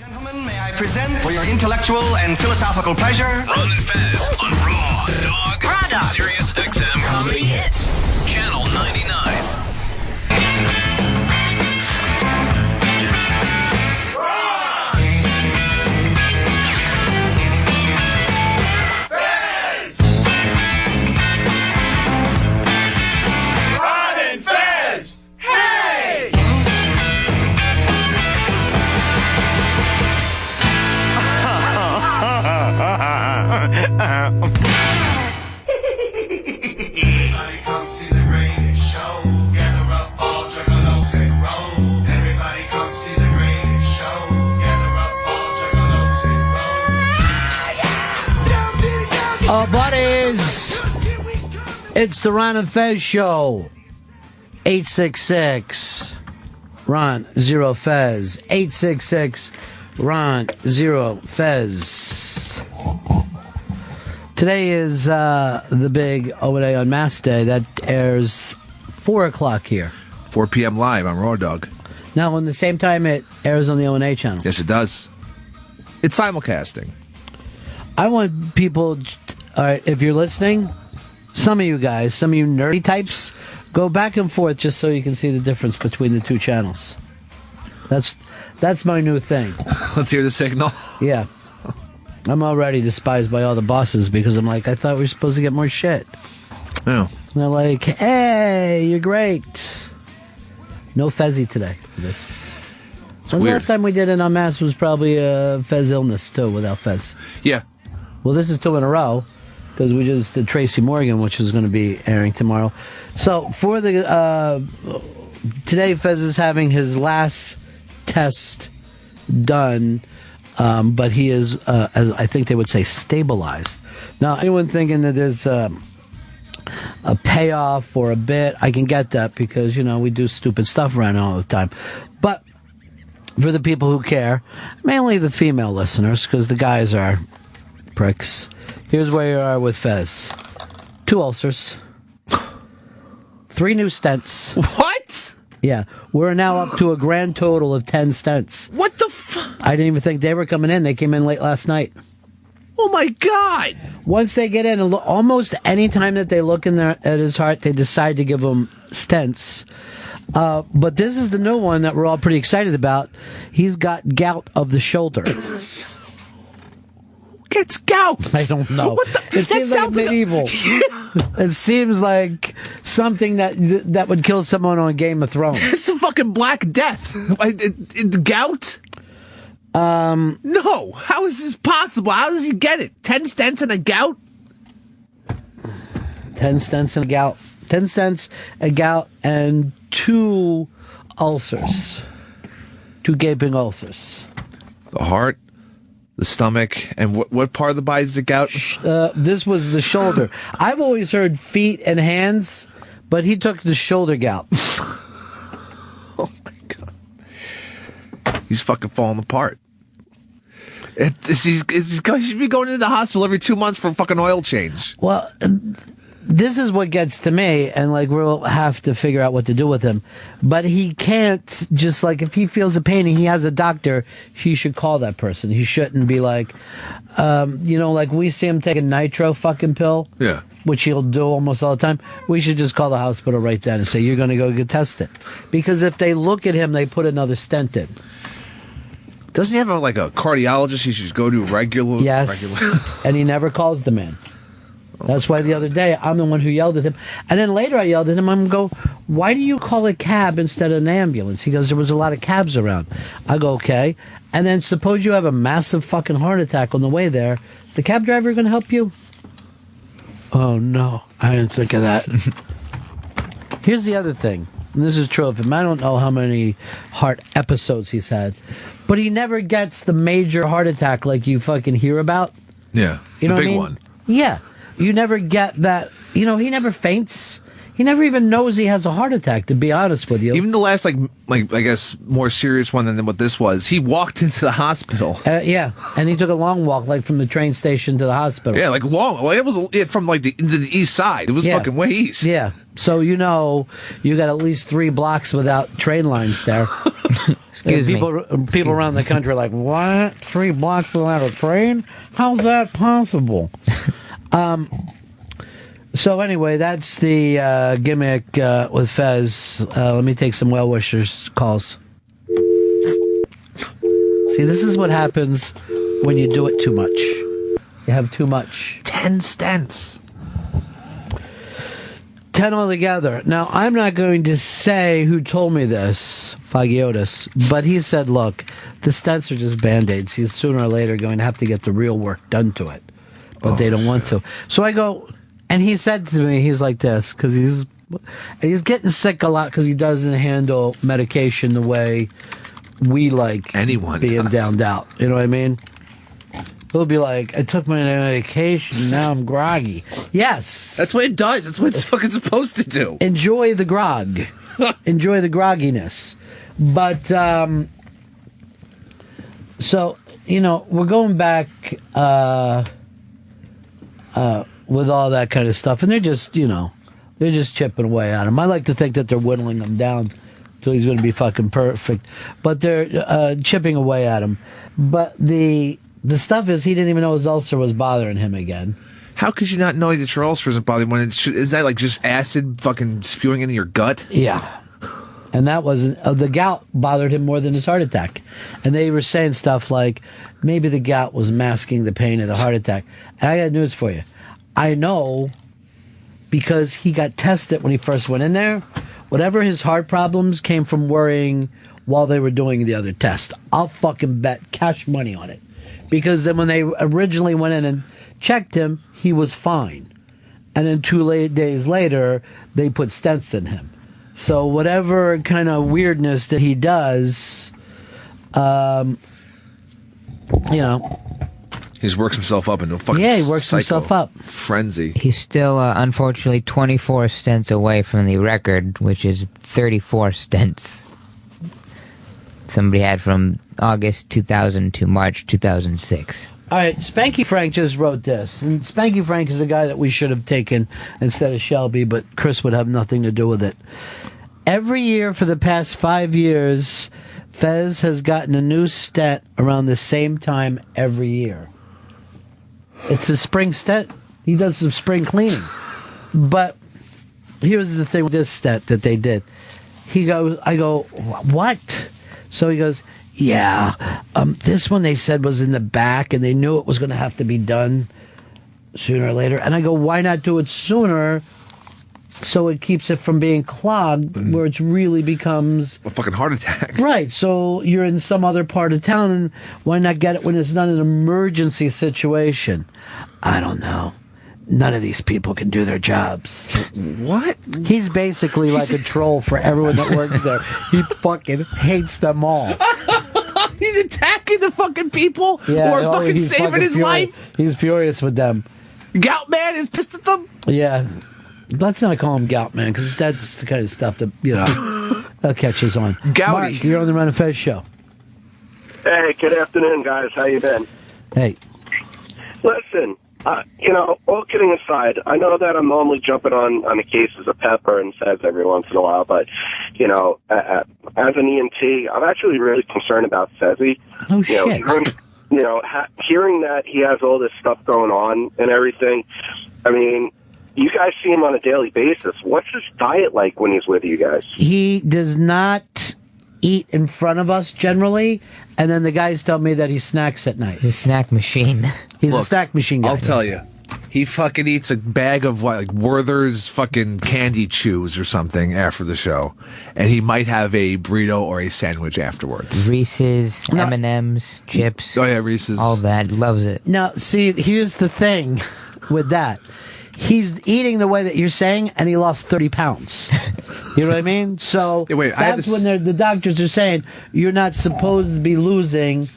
Gentlemen, may I present for your intellectual and philosophical pleasure, Ron and Fezz on Raw Dog. Sirius XM Comedy Hits. Channel 99. Everybody come see the greatest show. Gather up all juggalos and roll. Everybody come see the greatest show. Gather up all juggalos and roll. Oh, buddies, it's the Ron and Fez show. 866 Ron 0 Fez. 866 Ron 0 Fez. Today is the big O&A Unmasked Day. That airs 4 o'clock here. 4 p.m. live on Raw Dog. Now, on the same time, it airs on the O&A channel. Yes, it does. It's simulcasting. I want people, all right, if you're listening, some of you guys, some of you nerdy types, go back and forth just so you can see the difference between the two channels. That's my new thing. Let's hear the signal. Yeah. I'm already despised by all the bosses because I'm like, I thought we were supposed to get more shit. Oh. And they're like, hey, you're great. No Fezzy today for this. When's the last time we did an Unmasked was probably a Fez illness, too, without Fez. Yeah. Well, this is 2 in a row because we just did Tracy Morgan, which is going to be airing tomorrow. So for the today, Fez is having his last test done. But he is, as I think they would say, stabilized. Now, anyone thinking that there's a payoff or a bit, I can get that because, you know, we do stupid stuff around all the time. But for the people who care, mainly the female listeners, because the guys are pricks, here's where you are with Fez. 2 ulcers. 3 new stents. What? Yeah. We're now up to a grand total of 10 stents. What the fuck? I didn't even think they were coming in. They came in late last night. Oh, my God. Once they get in, almost any time that they look in at his heart, they decide to give him stents. But this is the new one that we're all pretty excited about. He's got gout of the shoulder. Gets gout. I don't know. What the? It seems like medieval. It seems like something that would kill someone on Game of Thrones. It's the fucking Black Death. Gout? No. How is this possible? How does he get it? 10 stents and a gout? 10 stents and a gout. 10 stents, a gout, and 2 ulcers. 2 gaping ulcers. The heart, the stomach, and what part of the body is the gout? This was the shoulder. I've always heard feet and hands, but he took the shoulder gout. Oh, my God. He's fucking falling apart. He should be going into the hospital every 2 months for a fucking oil change. Well, this is what gets to me, and like we'll have to figure out what to do with him. But he can't just like if he feels a pain and he has a doctor, he should call that person. He shouldn't be like, like we see him take a nitro fucking pill. Yeah. Which he'll do almost all the time. We should just call the hospital right then and say, you're going to go get tested. Because if they look at him, they put another stent in. Doesn't he have a cardiologist he should go to regularly? Yes, and he never calls the man. That's why the other day, I'm the one who yelled at him. And then later I yelled at him. I'm go, why do you call a cab instead of an ambulance? He goes, there was a lot of cabs around. I go, okay. And then suppose you have a massive fucking heart attack on the way there. Is the cab driver going to help you? Oh, no. I didn't think of that. Here's the other thing. And this is true of him. I don't know how many heart episodes he's had. But he never gets the major heart attack like you fucking hear about. Yeah. You know the big what I mean? one. Yeah. You never get that. He never faints. He never even knows he has a heart attack, to be honest with you. Even the last, I guess, more serious one than what this was, he walked into the hospital. Yeah, and he took a long walk, from the train station to the hospital. Yeah, long. It was from, into the east side. It was fucking way east. Yeah, So you got at least 3 blocks without train lines there. Excuse me. People around the country are like, what? 3 blocks without a train? How's that possible? So anyway, that's the gimmick with Fezz. Let me take some well wishers calls. See, this is what happens when you do it too much. You have too much. 10 stents. 10 altogether. Now, I'm not going to say who told me this, Fagiotis, but he said, look, the stents are just Band-Aids. He's sooner or later going to have to get the real work done to it, but they don't want to. So I go, and he said to me, he's like this, because he's getting sick a lot because he doesn't handle medication the way we like anyone being does. downed out. You know what I mean? He'll be like, I took my medication, now I'm groggy. Yes. That's what it does. That's what it's fucking supposed to do. Enjoy the grog. Enjoy the grogginess. But, so, we're going back with all that kind of stuff. And they're just, they're just chipping away at him. I like to think that they're whittling him down till he's going to be fucking perfect. But they're chipping away at him. But the stuff is, he didn't even know his ulcer was bothering him again. How could you not know that your ulcer isn't bothering when is that like just acid fucking spewing into your gut? Yeah. And that wasn't, the gout bothered him more than his heart attack. And they were saying stuff like, maybe the gout was masking the pain of the heart attack. And I got news for you. I know because he got tested when he first went in there. Whatever his heart problems came from worrying while they were doing the other test. I'll fucking bet cash money on it. Because then when they originally went in and checked him, he was fine. And then 2 days later, they put stents in him. So whatever kind of weirdness that he does, He's works himself up into a fucking he works himself up. Frenzy. He's still, unfortunately, 24 stents away from the record, which is 34 stents. Somebody had from August 2000 to March 2006. All right, Spanky Frank just wrote this. And Spanky Frank is a guy that we should have taken instead of Shelby, but Chris would have nothing to do with it. Every year for the past 5 years, Fezz has gotten a new stent around the same time every year. It's a spring stent. He does some spring cleaning. But here's the thing with this stent that they did. I go, what? So he goes, yeah, this one they said was in the back, and they knew it was going to have to be done sooner or later. And I go, why not do it sooner so it keeps it from being clogged where it really becomes A fucking heart attack. Right, so you're in some other part of town, and why not get it when it's not an emergency situation? I don't know. None of these people can do their jobs. What? He's basically like a troll for everyone that works there. He fucking hates them all. He's attacking the fucking people who are fucking he's saving fucking his life. He's furious with them. Gout Man is pissed at them. Yeah. Let's not call him Gout Man, because that's the kind of stuff that, that catches on. Gouty. Mark, you're on the Ron and Fez show. Hey, good afternoon, guys. How you been? Hey. Listen, all kidding aside, I know that I'm normally jumping on the cases of Pepper and Fezz every once in a while, but, as an EMT, I'm actually really concerned about Fezzy. Oh, shit. Hearing that he has all this stuff going on and everything, I mean, you guys see him on a daily basis. What's his diet like when he's with you guys? He does not eat in front of us generally, and then the guys tell me that he snacks at night. He's a snack machine. He's a snack machine guy. I'll tell you. He fucking eats a bag of Werther's fucking candy chews or something after the show. And he might have a burrito or a sandwich afterwards. Reese's, M&M's, chips. Oh, yeah, Reese's. All that. Loves it. Now, see, here's the thing with that. He's eating the way that you're saying, and he lost 30 pounds. You know what I mean? So Yeah, wait, I have that's this- when the doctors are saying, you're not supposed to be losing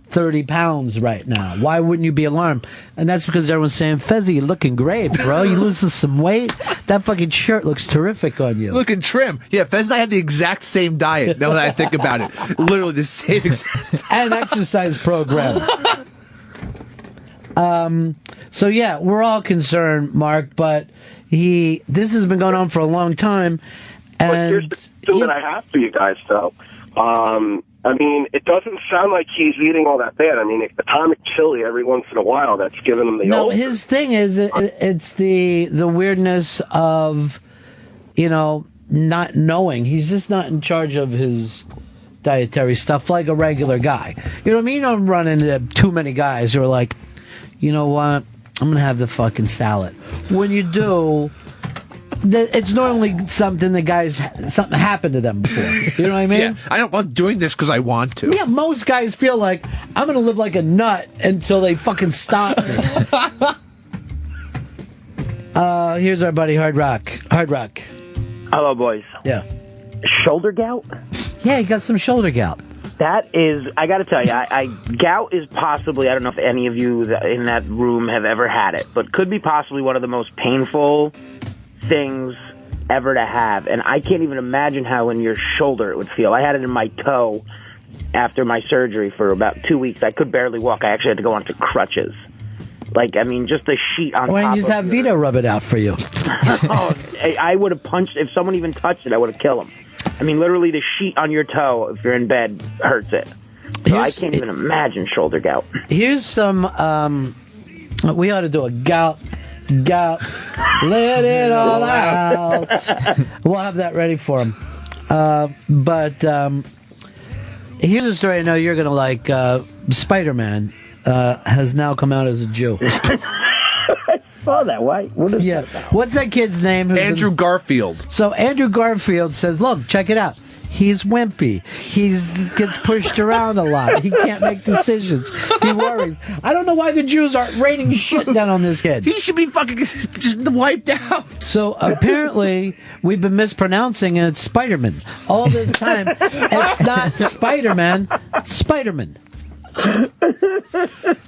30 pounds right now. Why wouldn't you be alarmed? And that's because everyone's saying, Fezzy, you're looking great, bro. You losing some weight? That fucking shirt looks terrific on you. Looking trim. Yeah, Fez and I had the exact same diet, now that I think about it. Literally the same exact And exercise program. So yeah, we're all concerned, Mark, but This has been going on for a long time. But And here's the question that I have for you guys, though. I mean, it doesn't sound like he's eating all that bad. I mean, atomic chili every once in a while, that's giving him the no, ulcer. his thing is it's the weirdness of, not knowing. He's just not in charge of his dietary stuff like a regular guy. You know what I mean? You don't run into too many guys who are like, you know what? I'm going to have the fucking salad. When you do, it's normally something something happened to them before. You know what I mean? Yeah, I don't love doing this because I want to. Yeah, most guys feel like I'm going to live like a nut until they fucking stop me. Here's our buddy Hard Rock. Hard Rock. Hello, boys. Yeah. Shoulder gout? Yeah, he got some shoulder gout. That is, I got to tell you, gout is possibly, I don't know if any of you in that room have ever had it, but could be possibly one of the most painful things ever to have. And I can't even imagine how in your shoulder it would feel. I had it in my toe after my surgery for about 2 weeks. I could barely walk. I actually had to go onto crutches. Just a sheet on top of it. Why didn't you just have Vito rub it out for you? I would have punched, if someone even touched it, I would have killed him. I mean, literally the sheet on your toe, if you're in bed, hurts it. So I can't even imagine shoulder gout. Here's some, we ought to do a gout, let it all out. We'll have that ready for him. But here's a story I know you're going to like. Spider-Man has now come out as a Jew. I saw that. Why? What is that about? What's that kid's name? Andrew Garfield. So Andrew Garfield says, look, check it out. He's wimpy. He gets pushed around a lot. He can't make decisions. He worries. I don't know why the Jews aren't raining shit down on this kid. He should be fucking just wiped out. So apparently we've been mispronouncing it. It's Spider-Man. All this time, it's not Spider-Man, Spider-Man.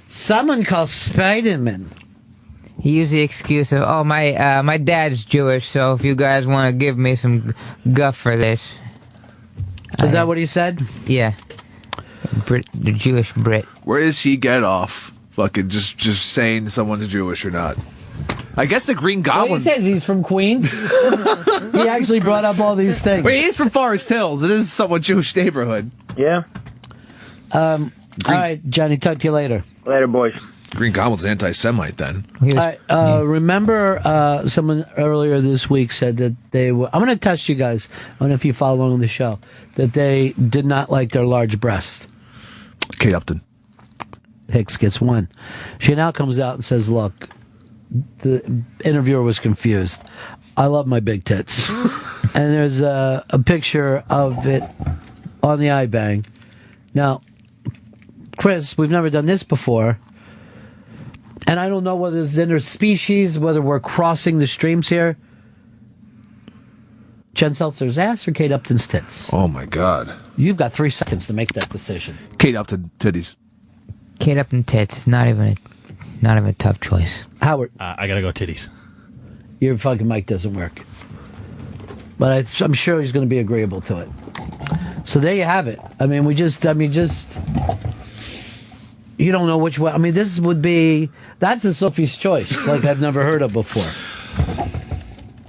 Someone calls Spider-Man. He used the excuse of, my dad's Jewish, so if you guys want to give me some guff for this. Is that what he said? Yeah. The Jewish Brit. Where does he get off fucking just saying someone's Jewish or not? I guess the Green Goblin. Well, he says he's from Queens. He actually brought up all these things. Wait, he's from Forest Hills. It is a somewhat Jewish neighborhood. Yeah. All right, Johnny, talk to you later. Later, boys. Green Goblin's anti-Semite then. Remember someone earlier this week said that they were... I'm going to test you guys. I don't know if you follow along on the show. That they did not like their large breasts. Kate Upton. Hicks gets one. She now comes out and says, look, the interviewer was confused. I love my big tits. And there's a picture of it on the iBang. Now, Chris, we've never done this before. And I don't know whether it's interspecies, whether we're crossing the streams here. Jen Seltzer's ass or Kate Upton's tits? Oh, my God. You've got 3 seconds to make that decision. Kate Upton titties. Kate Upton tits. Not even a tough choice. Howard. I gotta go titties. Your fucking mic doesn't work. But I'm sure he's going to be agreeable to it. So there you have it. I mean, you don't know which way. I mean, that's a Sophie's choice, like I've never heard of before.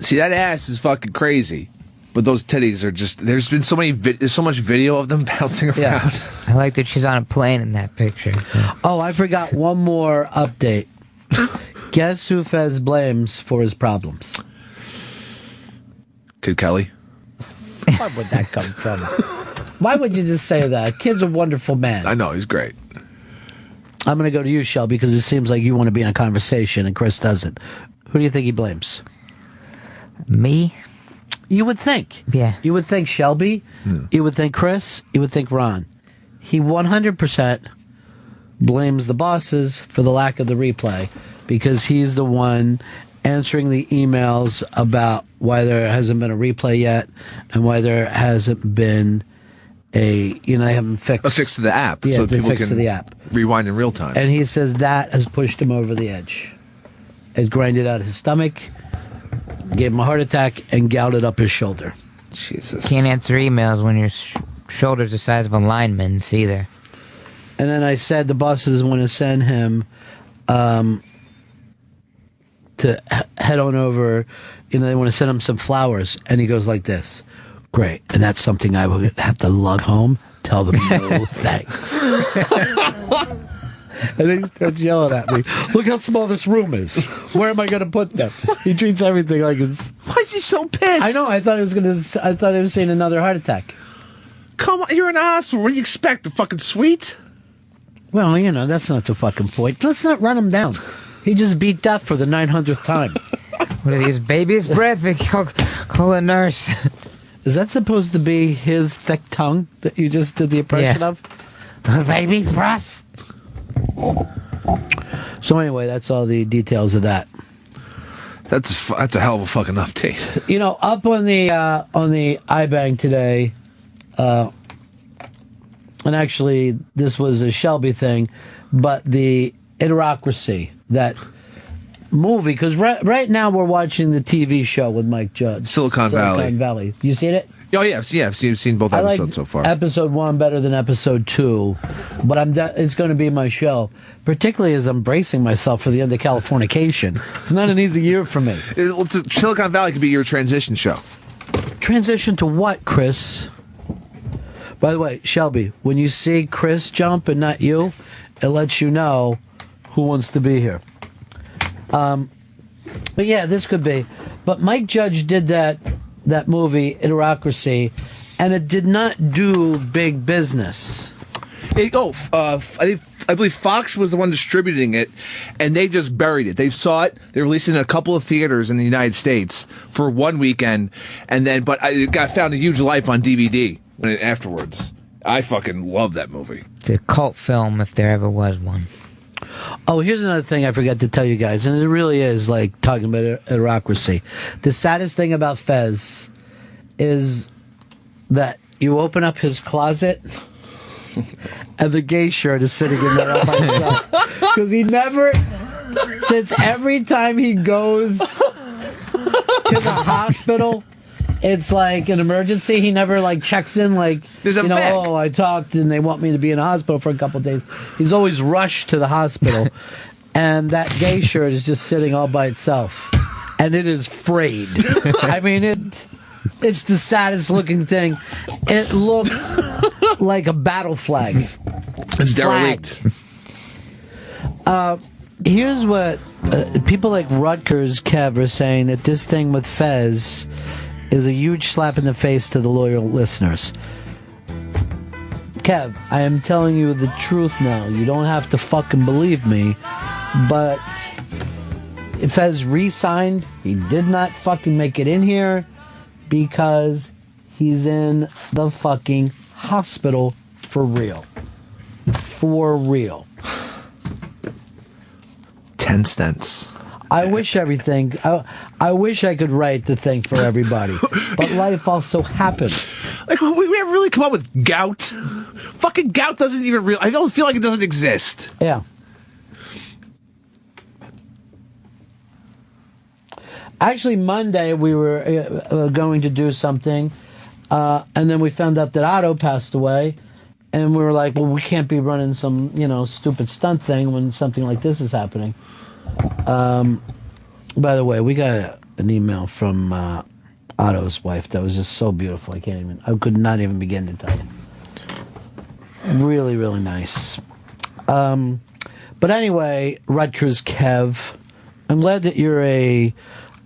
See, that ass is fucking crazy. But those titties are just, there's been so many, there's so much video of them bouncing around. Yeah. I like that she's on a plane in that picture. Oh, I forgot one more update. Guess who Fez blames for his problems? Kid Kelly. Where would that come from? Why would you just say that? Kid's a wonderful man. I know, he's great. I'm going to go to you, Shell, because it seems like you want to be in a conversation and Chris doesn't. Who do you think he blames? Me? You would think. Yeah. You would think Shelby. You would think Chris. You would think Ron. He 100% blames the bosses for the lack of the replay because he's the one answering the emails about why there hasn't been a replay yet and why there hasn't been they haven't fixed... A fix to the app, yeah, so people fix can to the app. rewind in real time. And he says that has pushed him over the edge. It grinded out his stomach, gave him a heart attack, and gouted up his shoulder. Jesus. Can't answer emails when your shoulder's the size of a lineman's either. And then I said the bosses want to send him to head on over. You know, they want to send him some flowers, and he goes like this. Great, and that's something I would have to lug home. Tell them no thanks. And then he starts yelling at me. Look how small this room is. Where am I going to put them? He treats everything like it's. Why is he so pissed? I know. I thought he was saying another heart attack. Come on, you're in the hospital. What do you expect? A fucking suite? Well, you know, that's not the fucking point. Let's not run him down. He just beat death for the 900th time. What are these, baby's breath? They call a nurse. Is that supposed to be his thick tongue that you just did the impression of? Baby's breath. So anyway, that's all the details of that. That's a hell of a fucking update. You know, up on the iBang today, and actually this was a Shelby thing, but the Idiocracy, that movie, because right now we're watching the TV show with Mike Judge. Silicon Valley. You seen it? Oh, yeah, I've seen both episodes so far. Episode 1 better than episode 2, but it's going to be my show, particularly as I'm bracing myself for the end of Californication. It's not an easy year for me. Silicon Valley could be your transition show. Transition to what, Chris? By the way, Shelby, when you see Chris jump and not you, it lets you know who wants to be here. But yeah, this could be. But Mike Judge did that movie, Idiocracy, and it did not do big business. I believe Fox was the one distributing it, and they just buried it. They saw it. They released it in a couple of theaters in the United States for one weekend, and then, but it found a huge life on DVD afterwards. I fucking love that movie. It's a cult film if there ever was one. Oh, here's another thing I forgot to tell you guys, and it really is like talking about Idiocracy. The saddest thing about Fezz is that you open up his closet and the gay shirt is sitting in there all by itself. Because he never, since every time he goes to the hospital, it's like an emergency. He never like checks in like, I talked and they want me to be in the hospital for a couple of days. He's always rushed to the hospital. And that gay shirt is just sitting all by itself. And it is frayed. I mean, it's the saddest looking thing. It looks like a battle flag. It's derelict. Here's what people like Rutgers Kev are saying, that this thing with Fezz is a huge slap in the face to the loyal listeners. Kev, I am telling you the truth now. You don't have to fucking believe me, but if Fezz re-signed, he did not fucking make it in here because he's in the fucking hospital for real. For real. 10 stents. I wish everything. I wish I could write the thing for everybody, but life also happens. Like we haven't really come up with gout. Fucking gout doesn't even I don't feel like it doesn't exist. Yeah. Actually, Monday we were going to do something, and then we found out that Otto passed away, and we were like, well, we can't be running some stupid stunt thing when something like this is happening. By the way, we got an email from Otto's wife that was just so beautiful. I could not even begin to tell you. Really, really nice. But anyway, Rutgers Kev, I'm glad that you're a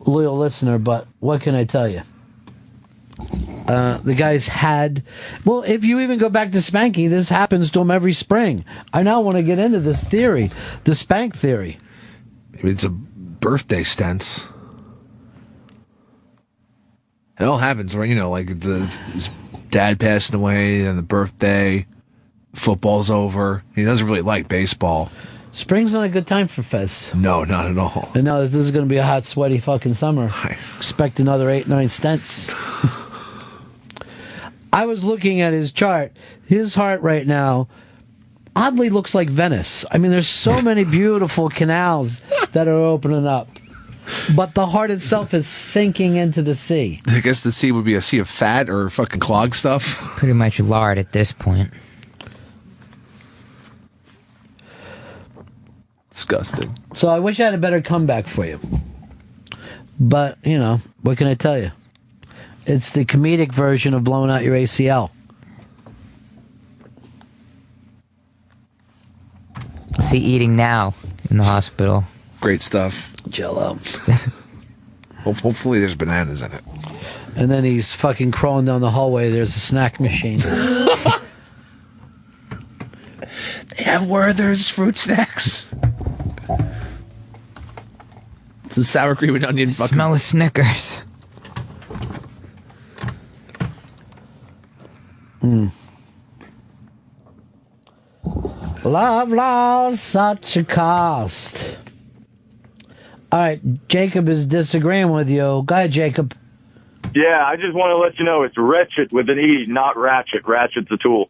loyal listener, but what can I tell you? The guys if you even go back to Spanky, this happens to him every spring. I now want to get into this theory, the spank theory. Maybe it's a birthday stents. It all happens, right? Like his dad passing away, and the birthday, football's over. He doesn't really like baseball. Spring's not a good time for Fezz. No, not at all. I know this is going to be a hot, sweaty fucking summer. Expect another 8-9 stents. I was looking at his chart. His heart right now oddly looks like Venice. I mean, there's so many beautiful canals that are opening up. But the heart itself is sinking into the sea. I guess the sea would be a sea of fat or fucking clog stuff. Pretty much lard at this point. Disgusting. So I wish I had a better comeback for you. But, you know, what can I tell you? It's the comedic version of blowing out your ACL. What's he eating now in the hospital? Great stuff. Jell-O. Hopefully there's bananas in it. And then he's fucking crawling down the hallway. There's a snack machine. They have Werther's fruit snacks. Some sour cream and onion. Smell of Snickers. Love lost such a cost. All right, Jacob is disagreeing with you. Go ahead, Jacob. Yeah, I just want to let you know it's wretched with an E, not ratchet. Ratchet's a tool.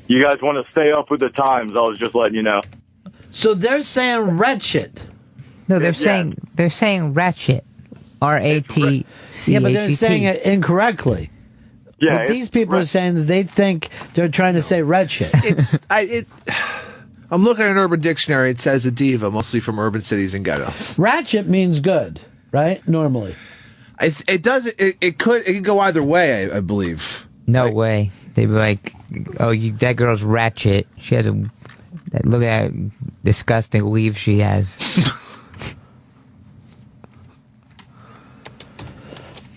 You guys want to stay up with the times. I was just letting you know. So they're saying wretched. No, they're saying ratchet. RATCHET. Yeah, but they're saying it incorrectly. Yeah, what these people are saying is they think they're trying to say wretched. I'm looking at an Urban Dictionary. It says a diva, mostly from urban cities and ghettos. Ratchet means good, right? Normally. It does. It could go either way. I believe. No way. They'd be like, "Oh, that girl's ratchet. She has look at that disgusting weave she has."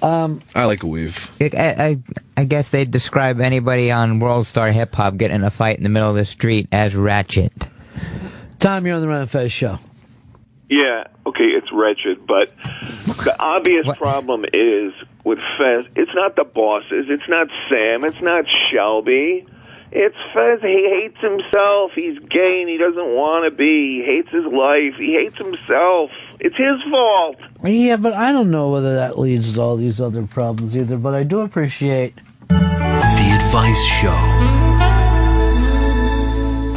I like a weave. I guess they'd describe anybody on World Star Hip Hop getting in a fight in the middle of the street as ratchet. Tom, you're on the Ron and Fez show. Yeah, okay, it's wretched, but the obvious problem is with Fez, it's not the bosses, it's not Sam, it's not Shelby. It's Fez. He hates himself. He's gay and he doesn't want to be. He hates his life. He hates himself. It's his fault. Yeah, but I don't know whether that leads to all these other problems either, but I do appreciate The Advice Show.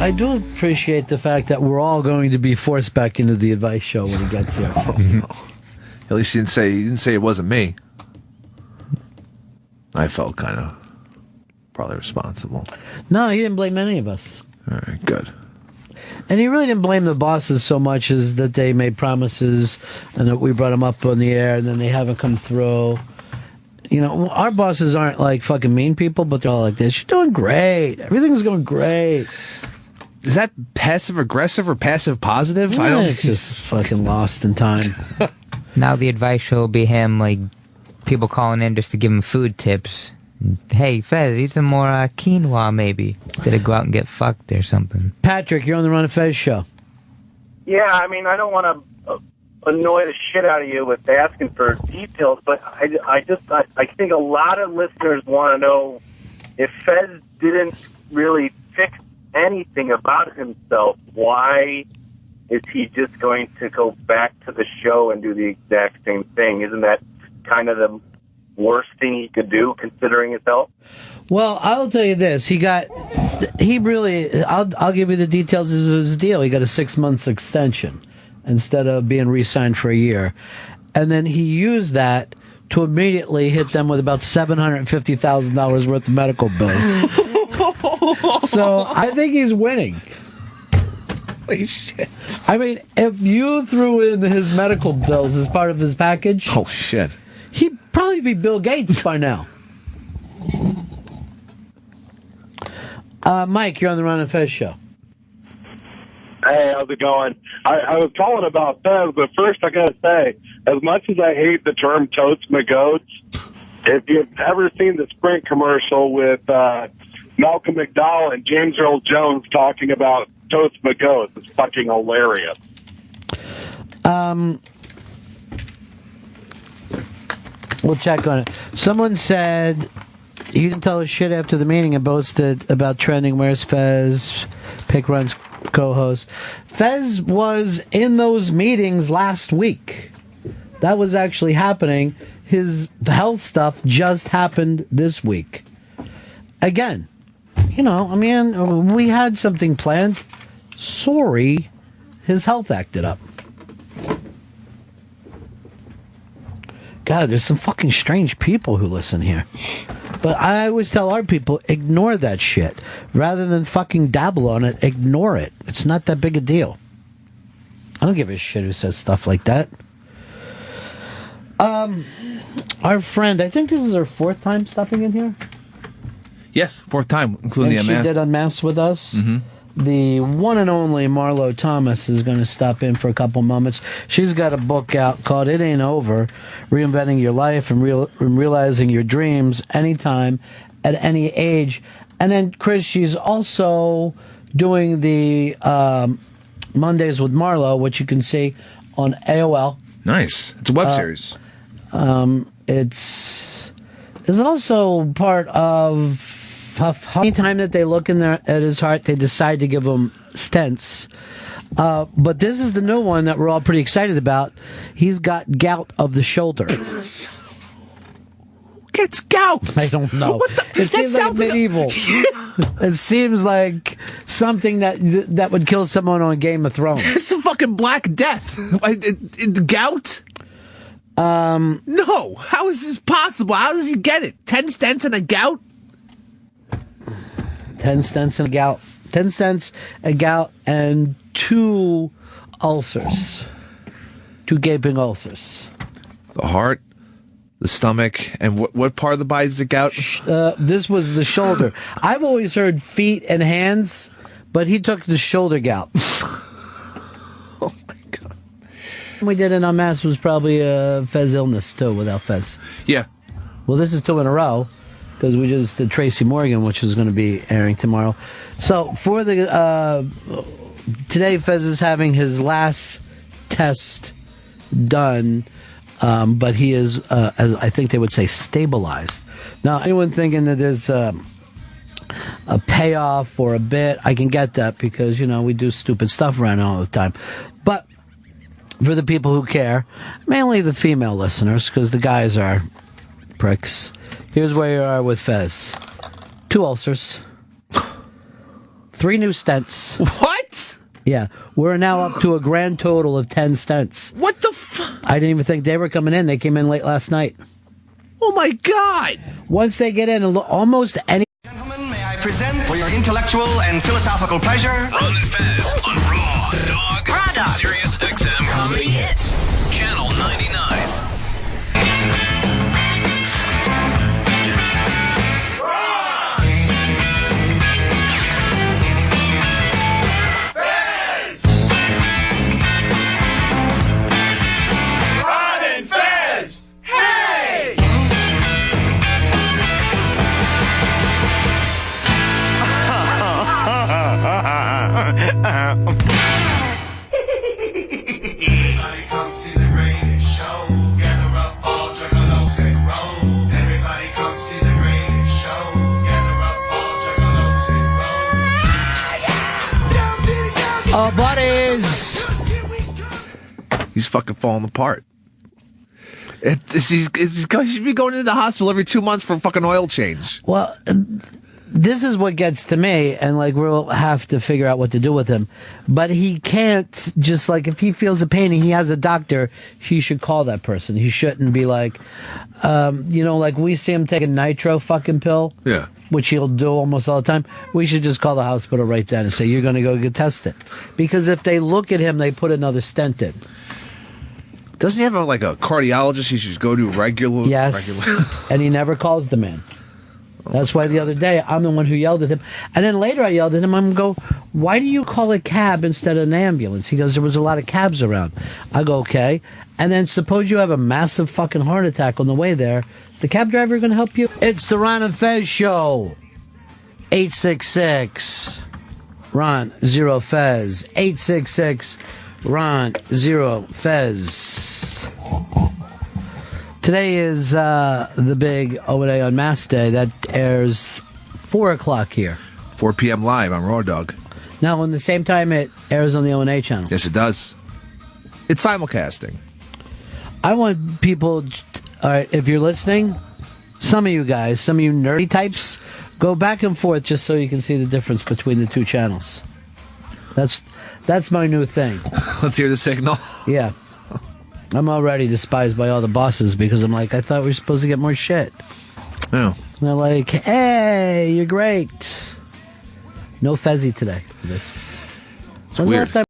I do appreciate the fact that we're all going to be forced back into the Advice Show when he gets here. At least he didn't say it wasn't me. I felt kind of probably responsible. No, he didn't blame any of us. All right, good. And he really didn't blame the bosses so much as that they made promises and that we brought them up on the air and then they haven't come through. You know, our bosses aren't like fucking mean people, but they're all like this. You're doing great. Everything's going great. Is that passive aggressive or passive positive? Yeah, it's just fucking lost in time. Now the Advice Show will be him, like, people calling in just to give him food tips. Hey, Fez, eat some more quinoa, maybe, instead of go out and get fucked or something. Patrick, you're on the Ron and Fez show. Yeah, I mean, I don't want to annoy the shit out of you with asking for details, but I think a lot of listeners want to know if Fez didn't really fix anything about himself, why is he just going to go back to the show and do the exact same thing? Isn't that kind of the worst thing he could do, considering his health? Well, I'll tell you this. I'll give you the details of his deal. He got a 6 months extension instead of being re-signed for a year. And then he used that to immediately hit them with about $750,000 worth of medical bills. So I think he's winning. Holy shit. I mean, if you threw in his medical bills as part of his package... Oh, shit. He'd probably be Bill Gates by now. Mike, you're on the Ron and Fez show. Hey, how's it going? I was calling about Fez, but first I gotta say, as much as I hate the term toast my goats, if you've ever seen the Sprint commercial with Malcolm McDowell and James Earl Jones talking about toast my goats, it's fucking hilarious. We'll check on it. Someone said he didn't tell us shit after the meeting and boasted about trending. Where's Fez? Pick Run's co-host. Fez was in those meetings last week. That was actually happening. His health stuff just happened this week. Again, you know, I mean, we had something planned. Sorry, his health acted up. God, there's some fucking strange people who listen here. But I always tell our people, ignore that shit. Rather than fucking dabble on it, ignore it. It's not that big a deal. I don't give a shit who says stuff like that. Our friend, I think this is her fourth time stopping in here. Yes, fourth time, including and the Unmasked. She did Unmasked with us. Mm-hmm. The one and only Marlo Thomas is going to stop in for a couple moments. She's got a book out called It Ain't Over, Reinventing Your Life and Realizing Your Dreams Anytime, at Any Age. And then, Chris, she's also doing the Mondays with Marlo, which you can see on AOL. Nice. It's a web series. It's also part of anytime that they look at his heart, they decide to give him stents. But this is the new one that we're all pretty excited about. He's got gout of the shoulder. Gets gout? I don't know. It seems like medieval. It seems like something that would kill someone on Game of Thrones. It's a fucking Black Death. Gout? No. How is this possible? How does he get it? 10 stents and a gout? 10 stents and a gout. 10 stents, a gout, and 2 ulcers. 2 gaping ulcers. The heart, the stomach, and what part of the body is the gout? This was the shoulder. I've always heard feet and hands, but he took the shoulder gout. Oh, my God. We did an Unmasked was probably a Fezz illness, too, without Fezz. Yeah. Well, this is 2 in a row, because we just did Tracy Morgan, which is going to be airing tomorrow. So, for the today, Fezz is having his last test done, but he is, as I think they would say, stabilized. Now, anyone thinking that there's a payoff or a bit, I can get that because, we do stupid stuff around all the time. But for the people who care, mainly the female listeners, because the guys are pricks, here's where you are with Fezz. 2 ulcers. 3 new stents. What? Yeah. We're now up to a grand total of 10 stents. What the fuck? I didn't even think they were coming in. They came in late last night. Oh, my God. Once they get in, almost any... Gentlemen, may I present for your intellectual and philosophical pleasure, Ron and Fezz on Raw Dog. Sirius XM Comedy Hits. Channel 99. Everybody come see the greatest show. Gather up all juggalos and roll. Everybody come see the greatest show. Gather up all juggalos and roll. Oh, buddies! He's fucking falling apart. He should be going into the hospital every 2 months for a fucking oil change. Well, this is what gets to me, and we'll have to figure out what to do with him. But he can't just if he feels a pain and he has a doctor, he should call that person. He shouldn't be like we see him take a nitro fucking pill. Yeah. Which he'll do almost all the time. We should just call the hospital right then and say, you're going to go get tested. Because if they look at him, they put another stent in. Doesn't he have a cardiologist he should go to regularly? Yes. And he never calls the man. That's why the other day, I'm the one who yelled at him. And then later I yelled at him. I'm go, why do you call a cab instead of an ambulance? He goes, there was a lot of cabs around. I go, okay. And then suppose you have a massive fucking heart attack on the way there. Is the cab driver going to help you? It's the Ron and Fez Show. 866 Ron 0 Fez. 866 Ron 0 Fez. Today is the big O&A Unmasked Day. That airs 4 o'clock here. 4 p.m. live on Raw Dog. Now, on the same time, it airs on the O&A channel. Yes, it does. It's simulcasting. I want people, all right, if you're listening, some of you guys, some of you nerdy types, go back and forth just so you can see the difference between the 2 channels. That's my new thing. Let's hear the signal. Yeah. I'm already despised by all the bosses because I'm like, I thought we were supposed to get more shit. Oh. And they're like, hey, you're great. No Fezzy today for this. It's weird. Last time